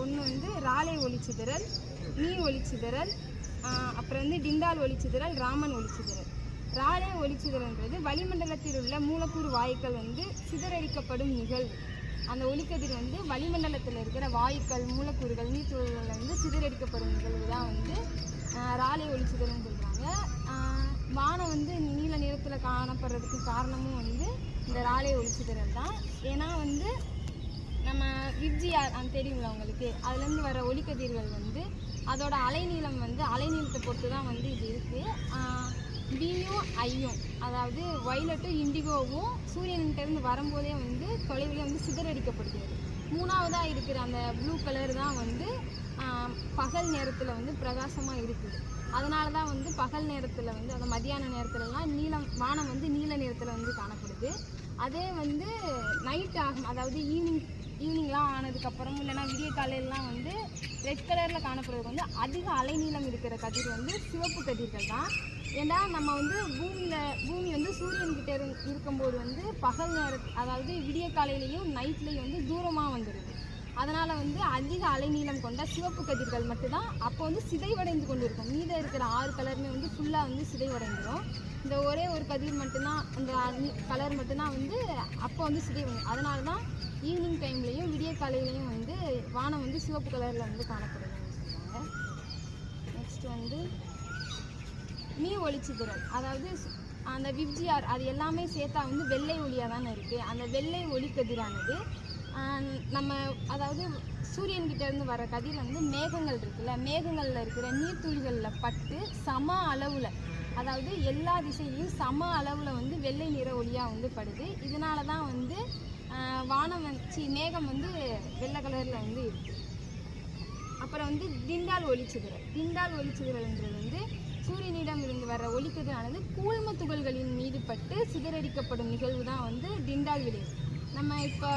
ஒன்று வந்து ராலே ஒளிச்சிதறல், மீ ஒளிச்சிதறல், அப்புறம் வந்து டிண்டால் ஒளிச்சிதறல், ராமன் ஒளிச்சிதறல். ராலே ஒளிச்சிதறல்ன்றது வளிமண்டலத்தில் உள்ள மூலக்கூறு வாயுக்கள் வந்து சிதறடிக்கப்படும் நிகழ்வு. அந்த ஒளிக்கதிர் வந்து வளிமண்டலத்தில் இருக்கிற வாயுக்கள், மூலக்கூறுகள், நீர்த்துகள்கள் வந்து சிதறடிக்கப்படும் நிகழ்வு தான் வந்து ராலே ஒளிச்சிதறல்னு சொல்கிறாங்க. வானம் வந்து நீல நிறத்தில் காணப்படுறதுக்கு காரணமும் வந்து இந்த ராலே ஒளிச்சிதறல் தான். ஏன்னா வந்து நம்ம விப்ஜிஆர் தெரியுங்களா உங்களுக்கு, அதுலேருந்து வர ஒளிக்கதிர்கள் வந்து அதோட அலைநீளம் வந்து அலைநீளத்தை பொறுத்து தான் வந்து இது இருக்குது. பியும் ஐயும், அதாவது வயலட்டும் இண்டிகோவும் சூரியன்கிட்டேருந்து வரும்போதே வந்து தொலைவில் வந்து சிதறடிக்கப்படுகிறது. மூணாவதாக இருக்கிற அந்த ப்ளூ கலர் தான் வந்து பகல் நேரத்தில் வந்து பிரகாசமாக இருக்குது. அதனால தான் வந்து பகல் நேரத்தில் வந்து அந்த மதியான நேரத்துலலாம் வானம் வந்து நீல நிறத்தில் வந்து காணப்படுது. அதே வந்து நைட் ஆகும், அதாவது ஈவினிங்லாம் ஆனதுக்கப்புறம் இல்லைனா விடிய காலையிலலாம் வந்து ரெட் கலரில் காணப்படுறதுக்கு வந்து அதிக அலைநீளம் இருக்கிற கதிர் வந்து சிவப்பு கதிர்கள் தான். ஏன்னா நம்ம வந்து பூமி வந்து சூரியன்கிட்ட இருக்கும்போது வந்து பகல் அதாவது விடிய காலையிலையும் நைட்லேயும் வந்து தூரமாக வந்துடுது. அதனால் வந்து அதிக அலைநீளம் கொண்ட சிவப்பு கதிர்கள் மட்டும்தான் அப்போ வந்து சிதைவடைந்து கொண்டு இருக்கும். மீதம் இருக்கிற 6 கலருமே வந்து ஃபுல்லாக வந்து சிதைவடைஞ்சிடும். இந்த ஒரே ஒரு கதிர் மட்டும்தான், அந்த கலர் மட்டும்தான் வந்து அப்போ வந்து சிதைவடையும். அதனால தான் ஈவினிங் டைம்லேயும் விடிய காலையிலையும் வந்து வானம் வந்து சிவப்பு கலரில் வந்து காணப்படுதுன்னு சொல்லுவாங்க. நெக்ஸ்ட் வந்து மீ ஒளிச்சிதறல், அதாவது அந்த விப்ஜிஆர் அது எல்லாமே சேர்த்தா வந்து வெள்ளை ஒளியாக தானே இருக்குது. அந்த வெள்ளை ஒளிக்கதிரானது நம்ம அதாவது சூரியன்கிட்டேருந்து வர கதிர் வந்து மேகங்கள் இருக்குல்ல, மேகங்களில் இருக்கிற நீர்த்துளிகளில் பட்டு சம அளவில், அதாவது எல்லா திசையிலையும் சம அளவில் வந்து வெள்ளை நிற ஒளியாக வந்து படுது. இதனால தான் வந்து மேகம் வந்து வெள்ளை கலரில் வந்து இருக்குது. அப்புறம் வந்து டிண்டால் ஒளிச்சிதறல்ன்றது வந்து சூரியனிடம் இருந்து வர ஒளிக்கதிரானது கூழ்ம துகள்களின் மீது பட்டு சிதறடிக்கப்படும் நிகழ்வு தான் வந்து டிண்டால் விளைவு. நம்ம இப்போ